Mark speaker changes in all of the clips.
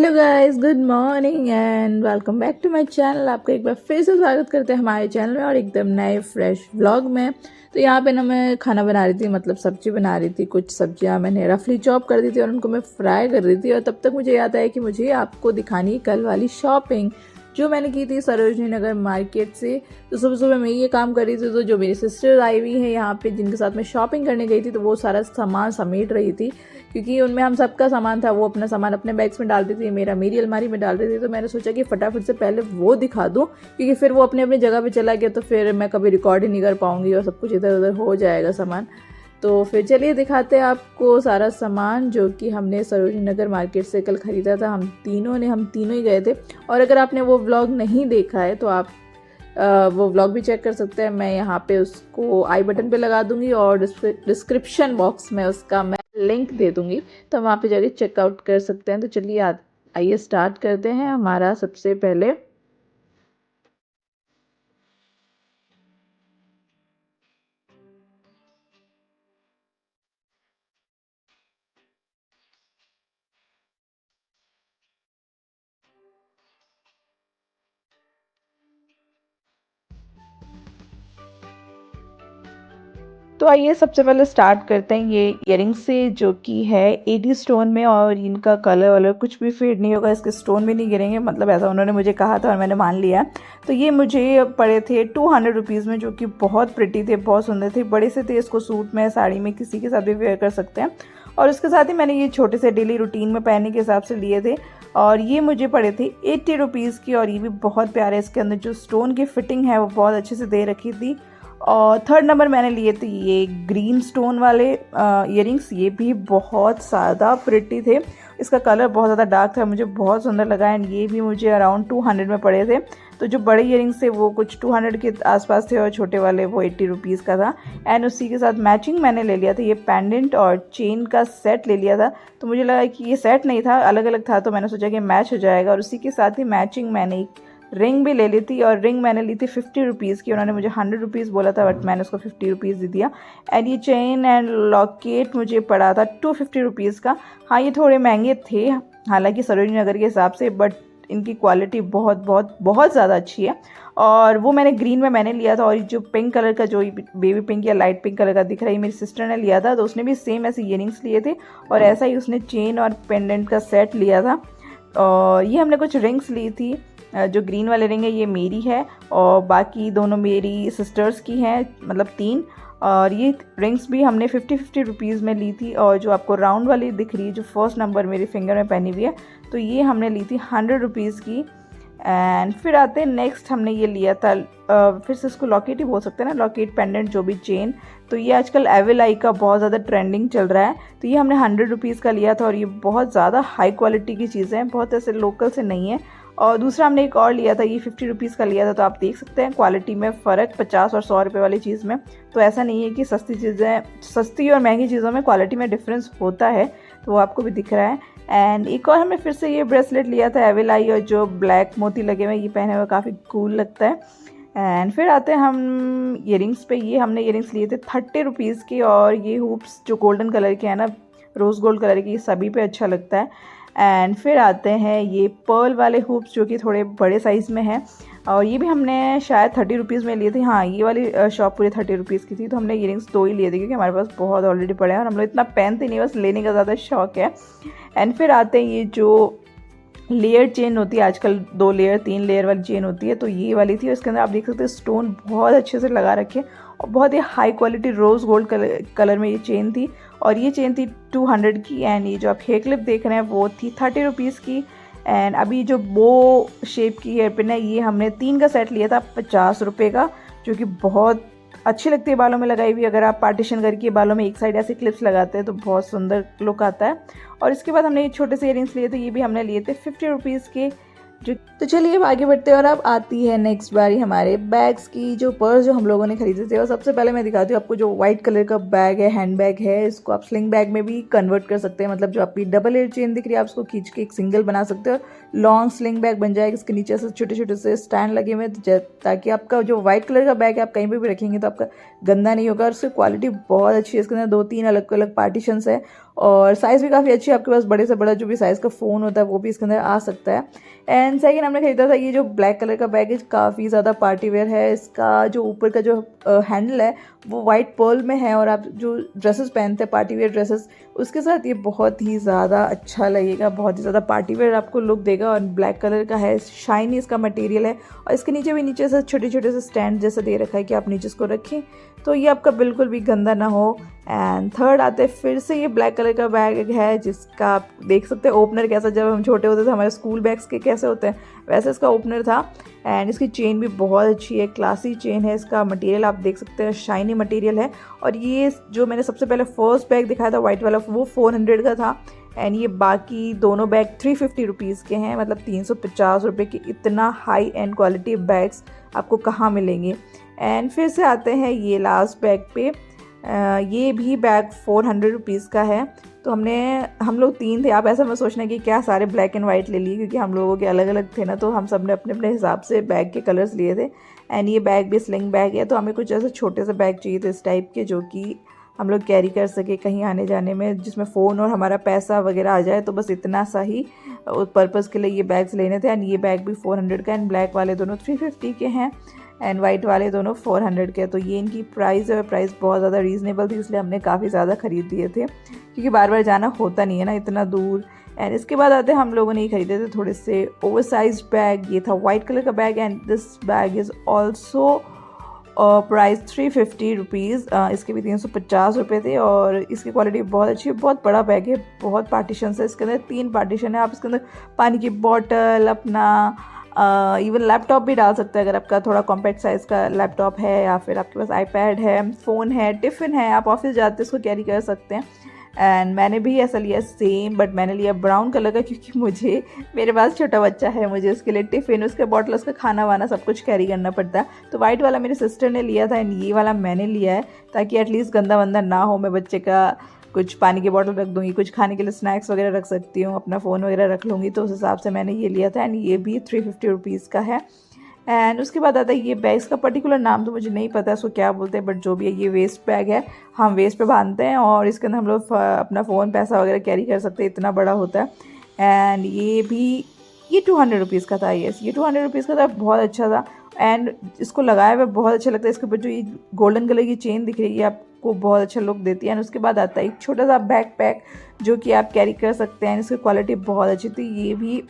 Speaker 1: Hello guys, good morning and welcome back to my channel. आपका एक बार फिर से स्वागत करते हैं हमारे चैनल में और एकदम नए फ्रेश व्लॉग में। तो यहाँ पे ना मैं खाना बना रही थी, मतलब सब्जी बना रही थी। कुछ सब्जियाँ मैंने रफली चॉप कर दी थी और उनको मैं फ्राई कर रही थी। और तब तक मुझे याद आया कि मुझे आपको दिखानी कल वाली शॉपिंग जो मैंने की थी सरोजनी नगर मार्केट से। तो सुबह सुबह मैं ये काम कर रही थी, तो जो मेरी सिस्टर्स आई हुई हैं यहाँ पे जिनके साथ मैं शॉपिंग करने गई थी, तो वो सारा सामान समेट रही थी क्योंकि उनमें हम सबका सामान था। वो अपना सामान अपने बैग्स में डाल रही थी, मेरा मेरी अलमारी में डाल रही थी। तो मैंने सोचा कि फटाफट से पहले वो दिखा दूँ, क्योंकि फिर वो अपने अपनी जगह पे चला गया तो फिर मैं कभी रिकॉर्ड ही नहीं कर पाऊँगी और सब कुछ इधर उधर हो जाएगा सामान। तो फिर चलिए दिखाते हैं आपको सारा सामान जो कि हमने सरोजनी नगर मार्केट से कल ख़रीदा था। हम तीनों ही गए थे। और अगर आपने वो व्लॉग नहीं देखा है तो आप वो व्लॉग भी चेक कर सकते हैं। मैं यहाँ पे उसको आई बटन पे लगा दूंगी और डिस्क्रिप्शन बॉक्स में उसका मैं लिंक दे दूंगी, तो वहाँ पे जाके चेकआउट कर सकते हैं। तो चलिए आइए स्टार्ट करते हैं। हमारा सबसे पहले तो आइए सबसे पहले स्टार्ट करते हैं ये इयरिंग्स से, जो कि है 80 स्टोन में। और इनका कलर वलर कुछ भी फेड नहीं होगा, इसके स्टोन भी नहीं गिरेंगे, मतलब ऐसा उन्होंने मुझे कहा था और मैंने मान लिया। तो ये मुझे पड़े थे 200 रुपीज़ में, जो कि बहुत प्रिटी थे, बहुत सुंदर थे, बड़े से थे। इसको सूट में, साड़ी में, किसी के साथ भी वेयर कर सकते हैं। और उसके साथ ही मैंने ये छोटे से डेली रूटीन में पहनने के हिसाब से लिए थे और ये मुझे पड़े थे 80 रुपीज़ की। और ये भी बहुत प्यारे, इसके अंदर जो स्टोन की फिटिंग है वो बहुत अच्छे से दे रखी थी। और थर्ड नंबर मैंने लिए थे ये ग्रीन स्टोन वाले इयरिंग्स। ये भी बहुत ज़्यादा प्रिटी थे, इसका कलर बहुत ज़्यादा डार्क था, मुझे बहुत सुंदर लगा। एंड ये भी मुझे अराउंड 200 में पड़े थे। तो जो बड़े इयरिंग्स थे वो कुछ 200 के आसपास थे और छोटे वाले वो 80 रुपीज़ का था। एंड उसी के साथ मैचिंग मैंने ले लिया था ये पेंडेंट और चेन का सेट ले लिया था। तो मुझे लगा कि ये सेट नहीं था, अलग अलग था, तो मैंने सोचा कि मैच हो जाएगा। और उसी के साथ ही मैचिंग मैंने एक रिंग भी ले ली थी। और रिंग मैंने ली थी 50 रुपीज़ की। उन्होंने मुझे 100 रुपीज़ बोला था, बट मैंने उसको 50 रुपीज़ दे दिया। एंड ये चेन एंड लॉकेट मुझे पड़ा था 250 रुपीज़ का। हाँ, ये थोड़े महंगे थे हालांकि सरोजनी नगर के हिसाब से, बट इनकी क्वालिटी बहुत बहुत बहुत ज़्यादा अच्छी है। और वो मैंने ग्रीन में मैंने लिया था। और जो पिंक कलर का, जो बेबी पिंक या लाइट पिंक कलर का दिख रहा है, मेरी सिस्टर ने लिया था। तो उसने भी सेम ऐसे इयरिंग्स लिए थे और ऐसा ही उसने चेन और पेंडेंट का सेट लिया था। और ये हमने कुछ रिंग्स ली थी। जो ग्रीन वाले रिंग है ये मेरी है और बाकी दोनों मेरी सिस्टर्स की हैं, मतलब 3। और ये रिंग्स भी हमने 50 रुपीज़ में ली थी। और जो आपको राउंड वाली दिख रही है, जो फर्स्ट नंबर मेरे फिंगर में पहनी हुई है, तो ये हमने ली थी 100 रुपीज़ की। एंड फिर आते हैं नेक्स्ट, हमने ये लिया था फिर से इसको लॉकेट ही बोल सकते हैं ना, लॉकेट पेंडेंट जो भी चेन। तो ये आजकल एविलाई का बहुत ज़्यादा ट्रेंडिंग चल रहा है। तो ये हमने 100 रुपीज़ का लिया था और ये बहुत ज़्यादा हाई क्वालिटी की चीज़ें हैं, बहुत ऐसे लोकल से नहीं है। और दूसरा हमने एक और लिया था, ये 50 रुपीज़ का लिया था। तो आप देख सकते हैं क्वालिटी में फ़र्क 50 और 100 रुपये वाली चीज़ में। तो ऐसा नहीं है कि सस्ती और महंगी चीज़ों में क्वालिटी में डिफरेंस होता है, तो वो आपको भी दिख रहा है। एंड एक और हमने फिर से ये ब्रेसलेट लिया था एविलाई, और जो ब्लैक मोती लगे हुए, ये पहने हुए काफ़ी कूल लगता है। एंड फिर आते हैं हम इयरिंग्स पे। ये हमने इयरिंग्स लिए थे 30 रुपीज़ के। और ये हुप्स जो गोल्डन कलर के हैं ना, रोज़ गोल्ड कलर के, ये सभी पे अच्छा लगता है। एंड फिर आते हैं ये पर्ल वाले हुप्स, जो कि थोड़े बड़े साइज़ में हैं। और ये भी हमने शायद 30 रुपीज़ में लिए थे। हाँ, ये वाली शॉप पूरी 30 रुपीज़ की थी। तो हमने इयरिंग्स 2 ही लिए थे क्योंकि हमारे पास बहुत ऑलरेडी पड़े हैं और हम लोग इतना पहनते नहीं, बस लेने का ज़्यादा शौक है। एंड फिर आते हैं ये जो लेयर चेन होती है आजकल, 2 लेयर 3 लेयर वाली चेन होती है, तो ये वाली थी। उसके अंदर आप देख सकते हैं स्टोन बहुत अच्छे से लगा रखे और बहुत ही high quality rose gold colour में ये चेन थी। और ये चेन थी 200 की। एंड ये जो आप हेयर क्लिप देख रहे हैं वो थी 30 रुपीज़ की। एंड अभी जो बो शेप की हेयर पिन है, ये हमने 3 का सेट लिया था 50 रुपये का, जो कि बहुत अच्छी लगती है बालों में लगाई हुई। अगर आप पार्टीशन करके बालों में एक साइड ऐसे क्लिप्स लगाते हैं तो बहुत सुंदर लुक आता है। और इसके बाद हमने ये छोटे से इयरिंग्स लिए थे, ये भी हमने लिए थे 50 रुपीज़ के। जो तो चलिए अब आगे बढ़ते हैं और अब आती है नेक्स्ट बारी हमारे बैग्स की, जो पर्स जो हम लोगों ने खरीदे थे। और सबसे पहले मैं दिखाती हूँ आपको, जो वाइट कलर का बैग है, हैंड बैग है, इसको आप स्लिंग बैग में भी कन्वर्ट कर सकते हैं। मतलब जो आपकी डबल लेयर चेन दिख रही है, आप उसको खींच के एक सिंगल बना सकते हो, लॉन्ग स्लिंग बैग बन जाएगा। इसके नीचे से छोटे छोटे से स्टैंड लगे हुए हैं, ताकि आपका जो व्हाइट कलर का बैग है आप कहीं पर भी रखेंगे तो आपका गंदा नहीं होगा। और उसकी क्वालिटी बहुत अच्छी है, इसके अंदर 2-3 अलग अलग पार्टीशंस है और साइज़ भी काफ़ी अच्छी है, आपके पास बड़े से बड़ा जो भी साइज़ का फ़ोन होता है वो भी इसके अंदर आ सकता है। एंड सेकंड हमने खरीदा था ये जो ब्लैक कलर का बैग है, काफ़ी ज़्यादा पार्टी वेयर है। इसका जो ऊपर का जो हैंडल है वो वाइट पर्ल में है, और आप जो ड्रेसेस पहनते हैं पार्टी वेयर ड्रेसेस, उसके साथ ये बहुत ही ज़्यादा अच्छा लगेगा, बहुत ही ज़्यादा पार्टी वेयर आपको लुक देगा। और ब्लैक कलर का है, शाइनी इसका मटेरियल है, और इसके नीचे भी नीचे से छोटे छोटे से स्टैंड जैसा दे रखा है कि आप नीचे इसको रखें तो ये आपका बिल्कुल भी गंदा ना हो। एंड थर्ड आते हैं फिर से ये ब्लैक कलर का बैग है, जिसका आप देख सकते हैं ओपनर कैसा, जब हम छोटे होते थे हमारे स्कूल बैग्स के कैसे होते हैं वैसे इसका ओपनर था। एंड इसकी चेन भी बहुत अच्छी है, क्लासी चेन है, इसका मटेरियल आप देख सकते हैं शाइनी मटेरियल है। और ये जो मैंने सबसे पहले फर्स्ट बैग दिखाया था वाइट वाला, वो 400 का था। एंड ये बाकी दोनों बैग 350 रुपीज़ के हैं, मतलब 350 रुपये के। इतना हाई एंड क्वालिटी बैग्स आपको कहाँ मिलेंगे। एंड फिर से आते हैं ये लास्ट बैग पे। ये भी बैग 400 रुपीज़ का है। तो हम लोग 3 थे, आप ऐसा मत सोचना कि क्या सारे ब्लैक एंड वाइट ले लिए, क्योंकि हम लोगों के अलग अलग थे ना, तो हम सब ने अपने अपने हिसाब से बैग के कलर्स लिए थे। एंड ये बैग भी स्लिंग बैग है, तो हमें कुछ ऐसे छोटे से बैग चाहिए थे इस टाइप के, जो कि हम लोग कैरी कर सके कहीं आने जाने में, जिसमें फ़ोन और हमारा पैसा वगैरह आ जाए। तो बस इतना सा ही पर्पज़ के लिए ये बैग्स लेने थे। एंड ये बैग भी 400 का, एंड ब्लैक वाले दोनों 350 के हैं, एंड वाइट वाले दोनों 400 के। तो ये इनकी प्राइस है, प्राइस बहुत ज़्यादा रीज़नेबल थी, इसलिए हमने काफ़ी ज़्यादा ख़रीद लिए थे, क्योंकि बार बार जाना होता नहीं है ना इतना दूर। एंड इसके बाद आते हैं हम लोगों ने ये खरीदे थे थोड़े से ओवरसाइज बैग। ये था वाइट कलर का bag, and this bag is also price 350 rupees. इसके भी 350 रुपये थे, और इसकी क्वालिटी बहुत अच्छी है। बहुत बड़ा बैग है, बहुत पार्टीशन है, इसके अंदर 3 पार्टीशन है। आप इसके अंदर पानी की बॉटल, अपना इवन लैपटॉप भी डाल सकते हैं, अगर आपका थोड़ा कॉम्पैक्ट साइज़ का लैपटॉप है, या फिर आपके पास आईपैड है, फ़ोन है, टिफ़िन है, आप ऑफिस जाते हैं उसको कैरी कर सकते हैं। एंड मैंने भी ऐसा लिया सेम, बट मैंने लिया ब्राउन कलर का, क्योंकि मेरे पास छोटा बच्चा है, मुझे उसके लिए टिफ़िन, उसके बॉटल, उसका खाना वाना सब कुछ कैरी करना पड़ता है। तो वाइट वाला मेरी सिस्टर ने लिया था, एंड ये वाला मैंने लिया है, ताकि एटलीस्ट गंदा वंदा ना हो। मैं बच्चे का कुछ पानी की बॉटल रख दूँगी, कुछ खाने के लिए स्नैक्स वगैरह रख सकती हूँ, अपना फ़ोन वगैरह रख लूँगी, तो उस हिसाब से मैंने ये लिया था। एंड ये भी 350 रुपीज़ का है। एंड उसके बाद आता है ये बैग्स का पर्टिकुलर नाम तो मुझे नहीं पता इसको क्या बोलते हैं, बट जो भी है ये वेस्ट बैग है, हम वेस्ट पे बांधते हैं, और इसके अंदर हम लोग अपना फ़ोन, पैसा वगैरह कैरी कर सकते हैं, इतना बड़ा होता है। एंड ये 200 रुपीज़ का था। यस, ये 200 रुपीज़ का था, बहुत अच्छा था। एंड इसको लगाया हुआ बहुत अच्छा लगता है। इसके ऊपर जो ये गोल्डन कलर की चेन दिख रही है आपको, बहुत अच्छा लुक देती है। एंड उसके बाद आता है एक छोटा सा बैक पैक, जो कि आप कैरी कर सकते हैं। इसकी क्वालिटी बहुत अच्छी थी। ये भी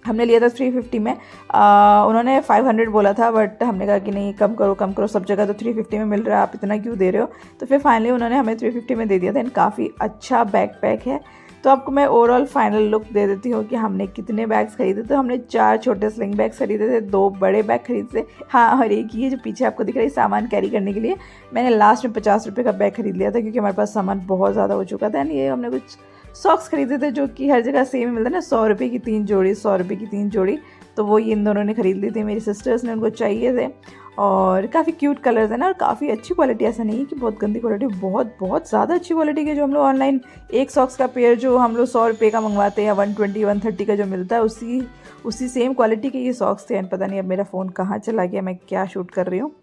Speaker 1: हमने लिया था 350 में। उन्होंने 500 बोला था, बट हमने कहा कि नहीं, कम करो कम करो, सब जगह तो 350 में मिल रहा है, आप इतना क्यों दे रहे हो। तो फिर फाइनली उन्होंने हमें 350 में दे दिया था। एंड काफ़ी अच्छा बैक पैक है। तो आपको मैं ओवरऑल फाइनल लुक दे देती हूँ कि हमने कितने बैग्स खरीदे। तो हमने 4 छोटे स्लिंग बैग्स खरीदे थे, 2 बड़े बैग खरीदे थे, हाँ, और एक ये जो पीछे आपको दिख रहा है सामान कैरी करने के लिए, मैंने लास्ट में 50 रुपये का बैग खरीद लिया था, क्योंकि हमारे पास सामान बहुत ज़्यादा हो चुका था। एंड ये हमने कुछ सॉक्स खरीदे थे, जो कि हर जगह सेम ही मिलता है ना, 100 रुपये की 3 जोड़ी, 100 रुपये की 3 जोड़ी। तो वो इन दोनों ने खरीद ली थी, मेरी सिस्टर्स ने, उनको चाहिए थे। और काफ़ी क्यूट कलर्स है ना, और काफ़ी अच्छी क्वालिटी, ऐसा नहीं है कि बहुत गंदी क्वालिटी, बहुत बहुत ज़्यादा अच्छी क्वालिटी की। जो हम लोग ऑनलाइन एक सॉक्स का पेयर जो हम लोग 100 रुपये का मंगवाते हैं, या 120 130 का जो मिलता है, उसी सेम क्वालिटी के ये सॉक्स थे। एंड पता नहीं अब मेरा फ़ोन कहाँ चला गया, मैं क्या शूट कर रही हूँ।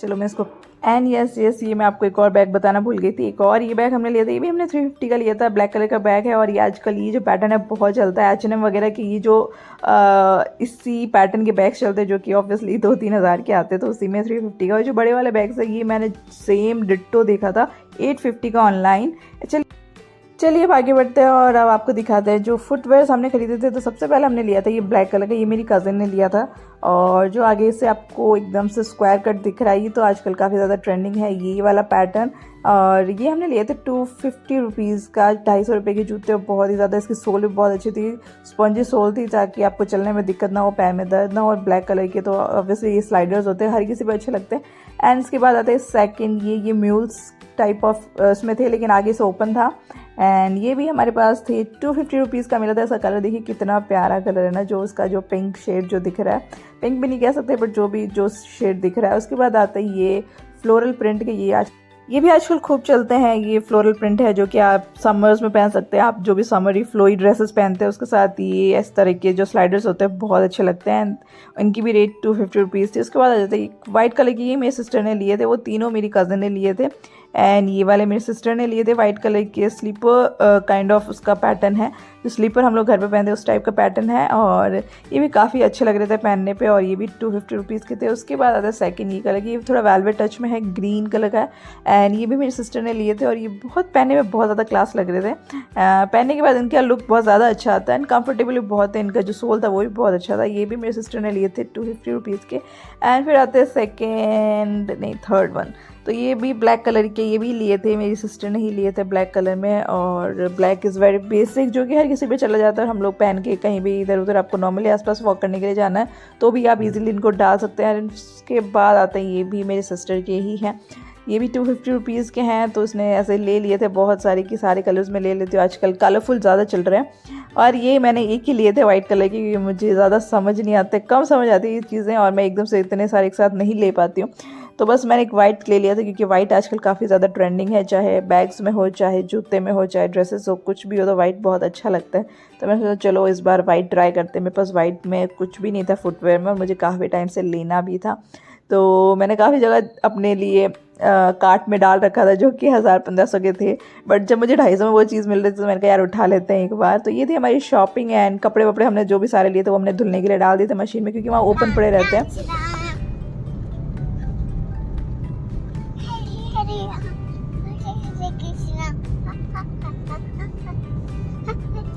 Speaker 1: चलो मैं इसको, एंड यस ये मैं आपको एक और बैग बताना भूल गई थी। एक और ये बैग हमने लिया था, ये भी हमने 350 का लिया था, ब्लैक कलर का बैग है। और ये आजकल ये जो पैटर्न है बहुत चलता है, H&M वगैरह की, ये जो इसी पैटर्न के बैग्स चलते हैं, जो कि ऑब्वियसली 2-3 हज़ार के आते हैं। तो उसी में 350 का। और जो बड़े वाले बैग्स है, ये मैंने सेम डिट्टो देखा था 850 का ऑनलाइन। चलिए अब आगे बढ़ते हैं, और अब आपको दिखाते हैं जो फुटवेयर्स हमने खरीदे थे। तो सबसे पहले हमने लिया था ये ब्लैक कलर का, ये मेरी कज़न ने लिया था। और जो आगे से आपको एकदम से स्क्वायर कट दिख रहा है, ये तो आजकल काफ़ी ज़्यादा ट्रेंडिंग है, ये वाला पैटर्न। और ये हमने लिए थे 250 रुपीज़ का, 250 रुपये के जूते। बहुत ही ज़्यादा, इसकी सोल भी बहुत अच्छी थी, स्पंजी सोल थी, ताकि आपको चलने में दिक्कत ना हो, पैर में दर्द ना हो। और ब्लैक कलर के तो ऑब्वियसली ये स्लाइडर्स होते हैं, हर किसी पर अच्छे लगते हैं। एंड इसके बाद आते हैं सेकेंड, ये म्यूल्स टाइप ऑफ उसमें थे, लेकिन आगे से ओपन था। एंड ये भी हमारे पास थे, 250 रुपीज़ का मिला था। इसका कलर देखिए कितना प्यारा कलर है ना, जो उसका जो पिंक शेड जो दिख रहा है, पिंक भी नहीं कह सकते, बट जो शेड दिख रहा है। उसके बाद आता है ये फ्लोरल प्रिंट के, ये भी आजकल खूब चलते हैं। ये फ्लोरल प्रिंट है, जो कि आप समर्स में पहन सकते हैं। आप जो भी समरी फ्लोई ड्रेसेस पहनते हैं, उसके साथ ये इस तरह के जो स्लाइडर्स होते हैं बहुत अच्छे लगते हैं। इनकी भी रेट 250 रुपीज़ थी। उसके बाद आ जाता है वाइट कलर की, ये मेरी सिस्टर ने लिए थे, वो तीनों मेरी कज़न ने लिए थे। एंड ये वाले मेरी सिस्टर ने लिए थे वाइट कलर के स्लीपर काइंड ऑफ उसका पैटर्न है, जो स्लीपर हम लोग घर पे पहनते हैं उस टाइप का पैटर्न है, और ये भी काफ़ी अच्छे लग रहे थे पहनने पे, और ये भी 250 रुपीज़ के थे। उसके बाद आता है सेकंड ये कलर की, ये थोड़ा वेलवेट टच में है, ग्रीन कलर का है, एंड ये भी मेरी सिस्टर ने लिए थे और ये बहुत पहनने में बहुत ज़्यादा क्लास लग रहे थे। पहनने के बाद इनका लुक बहुत ज़्यादा अच्छा आता है एंड कंफर्टेबल बहुत है, इनका जो सोल था वो भी बहुत अच्छा था। ये भी मेरी सिस्टर ने लिए थे 250 रुपीज़ के। एंड फिर आते हैं थर्ड वन, तो ये भी ब्लैक कलर के, ये भी लिए थे मेरी सिस्टर ने ही लिए थे ब्लैक कलर में, और ब्लैक इज़ वेरी बेसिक, जो कि हर किसी पे चला जाता है। हम लोग पहन के कहीं भी इधर उधर आपको नॉर्मली आसपास वॉक करने के लिए जाना है तो भी आप इजीली इनको डाल सकते हैं। उसके बाद आते हैं ये भी मेरे सिस्टर के ही हैं, ये भी 250 रुपीज़ के हैं, तो उसने ऐसे ले लिए थे बहुत सारे कि सारे कलर्स में ले लेती हूँ, आजकल कलरफुल ज़्यादा चल रहे हैं। और ये मैंने एक ही लिए थे वाइट कलर की, क्योंकि मुझे ज़्यादा समझ नहीं आते, कम समझ आती ये चीज़ें, और मैं एकदम से इतने सारे एक साथ नहीं ले पाती हूँ, तो बस मैंने एक वाइट ले लिया था, क्योंकि वाइट आजकल काफ़ी ज़्यादा ट्रेंडिंग है, चाहे बैग्स में हो, चाहे जूते में हो, चाहे ड्रेसेस हो, कुछ भी हो, तो वाइट बहुत अच्छा लगता है। तो मैंने सोचा चलो इस बार वाइट ट्राई करते हैं। मेरे पास वाइट में कुछ भी नहीं था फुटवेयर में, और मुझे काफ़ी टाइम से लेना भी था, तो मैंने काफ़ी जगह अपने लिए कार्ट में डाल रखा था, जो कि 1000-1500 के थे, बट जब मुझे 250 में वो चीज़ मिल रही थी तो मैंने कहा यार उठा लेते हैं एक बार। तो ये थी हमारी शॉपिंग, एंड कपड़े वपड़े हमने जो भी सारे लिए थे वो हमने धुलने के लिए डाल दिए थे मशीन में, क्योंकि वहाँ ओपन पड़े रहते हैं।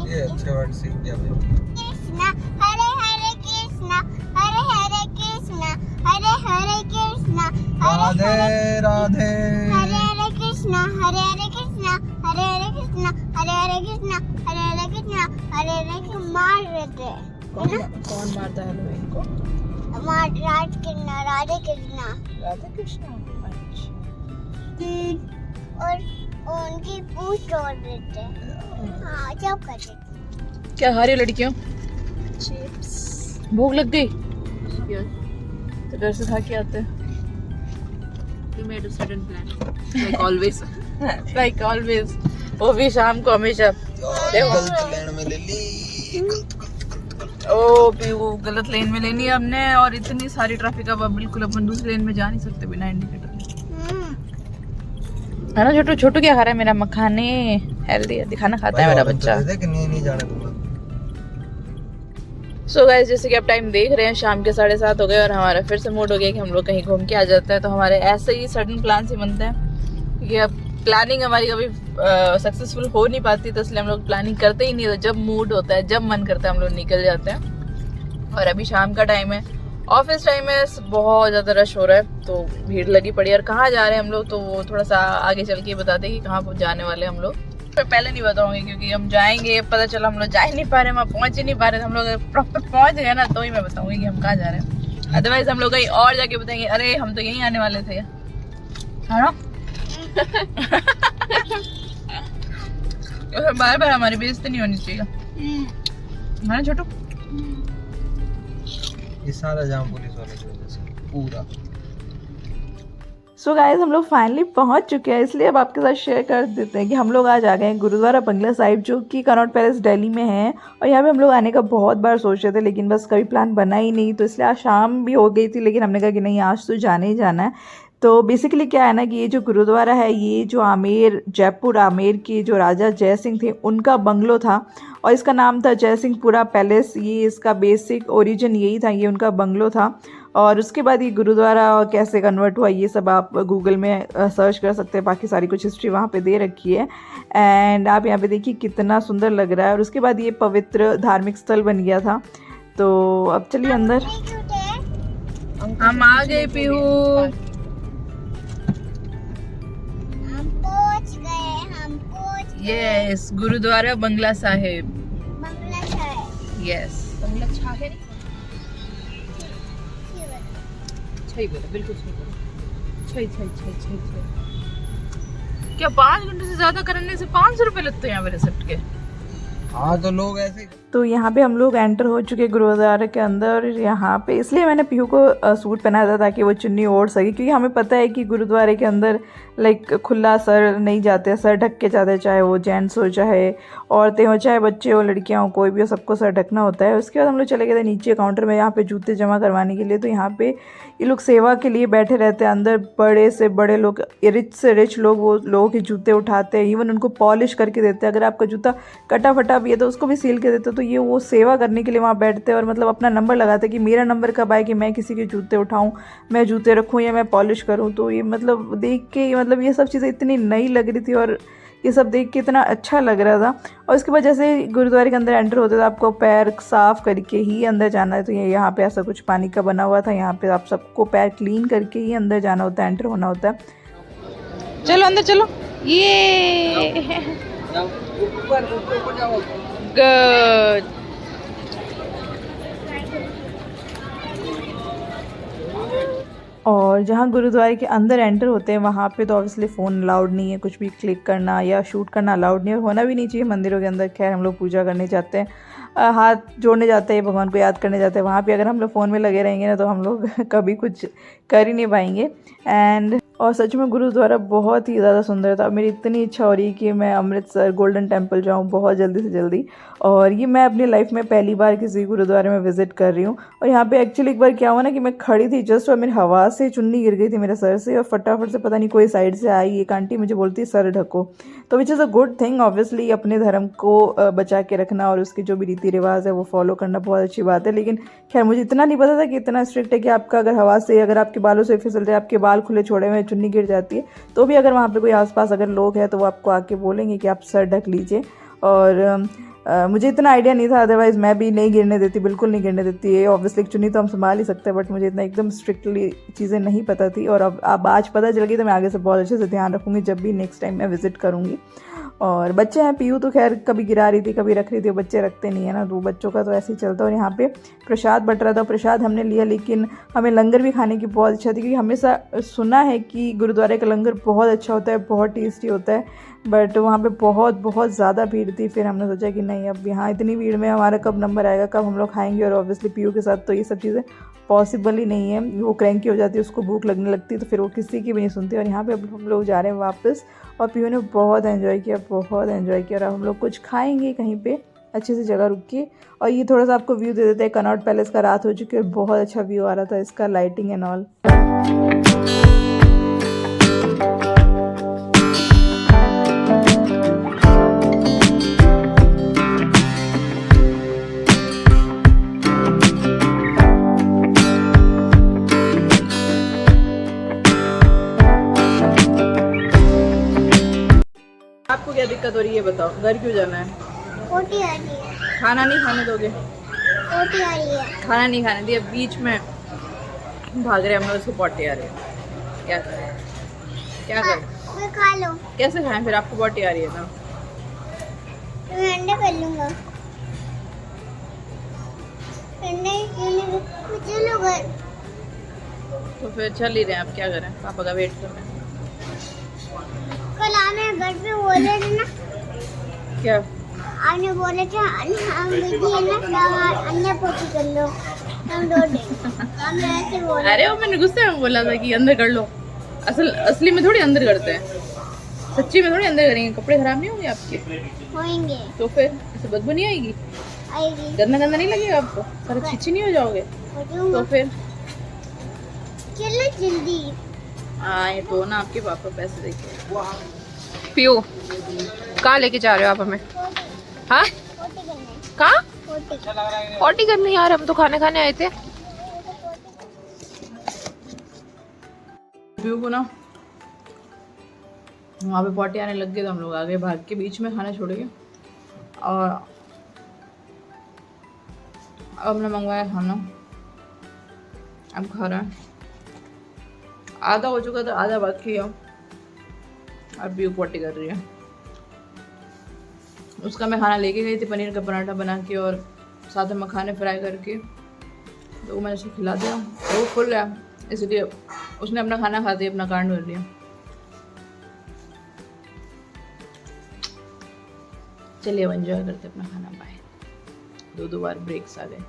Speaker 2: ये अच्छे वर्ड सीख गया भाई।
Speaker 3: कृष्णा हरे हरे कृष्णा हरे हरे कृष्णा हरे हरे कृष्णा
Speaker 2: राधे राधे
Speaker 3: हरे हरे कृष्णा हरे हरे कृष्णा हरे हरे कृष्णा हरे हरे कृष्णा हरे हरे कृष्णा हरे हरे कृष्णा मार रहे थे।
Speaker 1: कौन मारता है लोग इनको?
Speaker 3: राधे कृष्णा
Speaker 1: राधे कृष्णा।
Speaker 3: और उनकी पूछ तोड़ देते। हाँ जब करते
Speaker 1: क्या खा रही हो लड़कियों?
Speaker 3: चिप्स।
Speaker 1: भूख लग गई तो घर से खा के आते हैं।
Speaker 4: We made a sudden plan, like always.
Speaker 1: Like always, वो भी शाम को हमेशा।
Speaker 2: गलत लेन में ले ली,
Speaker 1: ओ पीयू गलत लेन में लेनी है हमने, और इतनी सारी ट्रैफिक, अब बिल्कुल अपन दूसरी लेन में जा नहीं सकते बिना इंडिकेटर है ना। छोटू छोटू क्या खा रहा है? मेरा मखाने हेल्दी है, दिखाना खाता है मेरा बच्चा।
Speaker 2: नहीं जाने दूंगा।
Speaker 1: सो गाइस, जैसे कि आप टाइम देख रहे हैं शाम के 7:30 हो गए, और हमारा फिर से मूड हो गया कि हम लोग कहीं घूम के आ जाते हैं। तो हमारे ऐसे ही सडन प्लान से बनते हैं, क्योंकि अब प्लानिंग हमारी कभी सक्सेसफुल हो नहीं पाती, तो इसलिए हम लोग प्लानिंग करते ही नहीं। तो जब मूड होता है, जब मन करता है, हम लोग निकल जाते हैं। और अभी शाम का टाइम है, ऑफिस टाइम है, बहुत ज़्यादा रश हो रहा है, तो भीड़ लगी पड़ी है। और कहाँ जा रहे हैं हम लोग, तो वो थोड़ा सा आगे चल के बता दें कि कहाँ जाने वाले हैं हम लोग। पर पहले नहीं बताऊंगी, क्योंकि हम जाएंगे, पता चला हम लोग जा ही नहीं पा रहे, वहाँ पहुँच ही नहीं पा रहे। तो हम लोग प्रॉपर पहुँच गए ना, तो ही मैं बताऊंगी कि हम कहाँ जा रहे हैं। अदरवाइज हम लोग कहीं और जाके बताएंगे अरे हम तो यहीं आने वाले थे, है ना। बार बार हमारी बेइज्जती नहीं होनी चाहिए, है ना छोटू।
Speaker 2: ये सारा जाम पुलिस वाले की वजह से पूरा।
Speaker 1: सो गाइस, हम लोग फाइनली पहुंच चुके हैं, इसलिए अब आपके साथ शेयर कर देते हैं कि हम लोग आज आ गए हैं गुरुद्वारा बंगला साहिब, जो कि कनॉट पैलेस दिल्ली में है। और यहाँ पे हम लोग आने का बहुत बार सोच रहे थे, लेकिन बस कभी प्लान बना ही नहीं, तो इसलिए आज शाम भी हो गई थी, लेकिन हमने कहा कि नहीं आज तो जाना ही जाना है। तो बेसिकली क्या है ना कि ये जो गुरुद्वारा है, ये जो आमेर, जयपुर आमेर के जो राजा जय सिंह थे उनका बंगलो था, और इसका नाम था जय सिंहपुरा पैलेस। ये इसका बेसिक ओरिजिन यही था, ये उनका बंगलो था। और उसके बाद ये गुरुद्वारा कैसे कन्वर्ट हुआ, ये सब आप गूगल में सर्च कर सकते हैं, बाकी सारी कुछ हिस्ट्री वहाँ पे दे रखी है। एंड आप यहाँ पे देखिए कितना सुंदर लग रहा है। और उसके बाद ये पवित्र धार्मिक स्थल बन गया था। तो अब चलिए अंदर, हम आ गए पीहू। यस, गुरुद्वारा बंगला साहिब।
Speaker 3: बंगला साहिब।
Speaker 1: यस,
Speaker 4: बंगला छा है नहीं, सही बोला, बिल्कुल सही बोला। छई।
Speaker 1: क्या 5 घंटे से ज्यादा करने से 500 रुपए लगते हैं यहाँ पे रिसेप्ट के?
Speaker 2: हाँ तो लोग ऐसे
Speaker 1: तो यहाँ पे हम लोग एंटर हो चुके गुरुद्वारे के अंदर। यहाँ पे इसलिए मैंने पीहू को सूट पहनाया था ताकि वो चुन्नी ओढ़ सके, क्योंकि हमें पता है कि गुरुद्वारे के अंदर लाइक खुला सर नहीं जाते, सर ढक के जाते, चाहे वो जेंट्स हो, चाहे औरतें हो, चाहे बच्चे हो, लड़कियाँ हो, कोई भी हो, सबको सर ढकना होता है। उसके बाद हम लोग चले गए थे नीचे काउंटर में यहाँ पे जूते जमा करवाने के लिए। तो यहाँ पे ये लोग सेवा के लिए बैठे रहते हैं अंदर, बड़े से बड़े लोग, रिच से रिच लोग वो लोगों के जूते उठाते हैं, इवन उनको पॉलिश करके देते हैं। अगर आपका जूता कटा फटा भी है तो उसको भी सील के देते हैं। तो ये वो सेवा करने के लिए वहाँ बैठते हैं और मतलब अपना नंबर लगाते हैं कि मेरा नंबर कब आए कि मैं किसी के जूते उठाऊँ, मैं जूते रखूँ या मैं पॉलिश करूँ। तो ये मतलब देख के मतलब ये सब चीज़ें इतनी नई लग रही थी और ये सब देख के इतना अच्छा लग रहा था। और उसके बाद जैसे गुरुद्वारे के अंदर एंटर होते तो आपको पैर साफ़ करके ही अंदर जाना है। तो ये यहाँ पे ऐसा कुछ पानी का बना हुआ था, यहाँ पे आप सबको पैर क्लीन करके ही अंदर जाना होता है, एंटर होना होता है।
Speaker 4: चलो अंदर चलो। ये
Speaker 2: ऊपर जाओ।
Speaker 4: गुड।
Speaker 1: और जहाँ गुरुद्वारे के अंदर एंटर होते हैं वहाँ पे तो ऑब्वियसली फ़ोन अलाउड नहीं है, कुछ भी क्लिक करना या शूट करना अलाउड नहीं है, होना भी नहीं चाहिए मंदिरों के अंदर। खैर हम लोग पूजा करने जाते हैं, हाथ जोड़ने जाते हैं, भगवान को याद करने जाते हैं। वहाँ पे अगर हम लोग फ़ोन में लगे रहेंगे ना तो हम लोग कभी कुछ कर ही नहीं पाएंगे। और सच में गुरुद्वारा बहुत ही ज़्यादा सुंदर था। मेरी इतनी इच्छा हो रही है कि मैं अमृतसर गोल्डन टेम्पल जाऊँ बहुत जल्दी से जल्दी। और ये मैं अपनी लाइफ में पहली बार किसी गुरुद्वारे में विज़िट कर रही हूँ। और यहाँ पे एक्चुअली एक बार क्या हुआ ना कि मैं खड़ी थी जस्ट और मेरी हवा से चुन्नी गिर गई थी मेरे सर से और फटाफट से पता नहीं कोई साइड से आई एक आंटी मुझे बोलती सर ढको। तो which is a good thing, obviously अपने धर्म को बचा के रखना और उसके जो भी रीति रिवाज है वो फॉलो करना बहुत अच्छी बात है। लेकिन खैर मुझे इतना नहीं पता था कि इतना स्ट्रिक्ट है कि आपका अगर हवा से, अगर आपके बालों से फिसलते, आपके बाल खुले छोड़े हुए चुन्नी गिर जाती है तो भी अगर वहाँ पे कोई आसपास अगर लोग हैं तो वो आपको आके बोलेंगे कि आप सर ढक लीजिए। और मुझे इतना आइडिया नहीं था, अदरवाइज़ मैं भी नहीं गिरने देती, बिल्कुल नहीं गिरने देती है। ऑब्वियसली चुन्नी तो हम संभाल ही सकते हैं, बट मुझे इतना एकदम स्ट्रिक्टली चीज़ें नहीं पता थी। और अब आज पता चल गई तो मैं आगे से बहुत अच्छे से ध्यान रखूँगी जब भी नेक्स्ट टाइम मैं विज़िट करूँगी। और बच्चे हैं, पीयू तो खैर कभी गिरा रही थी कभी रख रही थी, बच्चे रखते नहीं है ना, तो बच्चों का तो ऐसे ही चलता है। और यहाँ पे प्रसाद बट रहा था, प्रसाद हमने लिया, लेकिन हमें लंगर भी खाने की बहुत इच्छा थी क्योंकि हमेशा सुना है कि गुरुद्वारे का लंगर बहुत अच्छा होता है, बहुत टेस्टी होता है। बट वहाँ पे बहुत ज़्यादा भीड़ थी। फिर हमने सोचा कि नहीं, अब यहाँ इतनी भीड़ में हमारा कब नंबर आएगा, कब हम लोग खाएंगे। और ऑब्वियसली पीयू के साथ तो ये सब चीज़ें पॉसिबल ही नहीं है, वो क्रैंकी हो जाती है, उसको भूख लगने लगती है, तो फिर वो किसी की भी नहीं सुनती। और यहाँ पे अब हम लोग जा रहे हैं वापस और पीयू ने बहुत एंजॉय किया, बहुत एंजॉय किया। और अब हम लोग कुछ खाएंगे कहीं पे अच्छी सी जगह रुक के। और ये थोड़ा सा आपको व्यू दे देते हैं कनॉट पैलेस का। रात हो चुकी है, बहुत अच्छा व्यू आ रहा था इसका, लाइटिंग एंड ऑल। आपको क्या दिक्कत हो रही है बताओ, घर क्यों जाना है?
Speaker 3: पोटी आ रही है,
Speaker 1: खाना नहीं खाने दोगे?
Speaker 3: पोटी आ रही है।
Speaker 1: खाना नहीं खाने दिया, बीच में भाग रहे हम लोग, उसको पॉटी आ रही है। क्या करें, क्या करें?
Speaker 3: मैं खा लो,
Speaker 1: कैसे खाएं फिर, आपको पॉटी आ रही है ना?
Speaker 3: मैं अंडा कर लूँगा। अंडे चलो घर।
Speaker 1: तो फिर चल ही रहे हैं, आप क्या करें, पापा का वेट कर रहे हैं।
Speaker 3: कल आने घर पे बोले थे ना,
Speaker 1: क्या
Speaker 3: आपने बोले थे हम दीदी है ना अन्य पोटी कर लो, हम दो दिन हमने ऐसे बोला।
Speaker 1: अरे वो मैंने गुस्से में बोला था कि अंदर कर लो, असली में थोड़ी अंदर करते हैं, सच्ची में थोड़ी अंदर करेंगे। कपड़े खराब नहीं होंगे आपके?
Speaker 3: होंगे।
Speaker 1: तो फिर ऐसे बदबू नहीं आएगी?
Speaker 3: आएगी।
Speaker 1: गंदा गंदा नहीं लगेगा आपको? सारे छिछी नहीं हो जाओगे? तो फिर
Speaker 3: चलो जल्दी।
Speaker 1: आए तो ना आपके पापा पैसे देके।
Speaker 4: पियो कहाँ लेके जा रहे हो आप हमें? हाँ
Speaker 3: पोटी करने।
Speaker 4: कहाँ?
Speaker 3: पोटी।
Speaker 4: पॉटी करने यार, हम तो खाने खाने आए थे।
Speaker 1: व्यू को ना वहाँ पे पॉटी आने लग गए तो हम लोग आगे भाग के बीच में खाना छोड़ के। और अब हमने मंगवाया खाना, अब खा रहे हैं। आधा हो चुका था, आधा बाकी है। अब व्यू पॉटी कर रही है। उसका मैं खाना लेके गई थी, पनीर का पराठा बना के और साथ में मखाने फ्राई करके, तो वो मैंने उसको खिला दिया। तो वो खुल रहा, इसलिए उसने अपना खाना खाते ही अपना कांड कर लिया। चलिए अब एंजॉय करते अपना खाना, बाय। दो बार ब्रेक्स आ गए।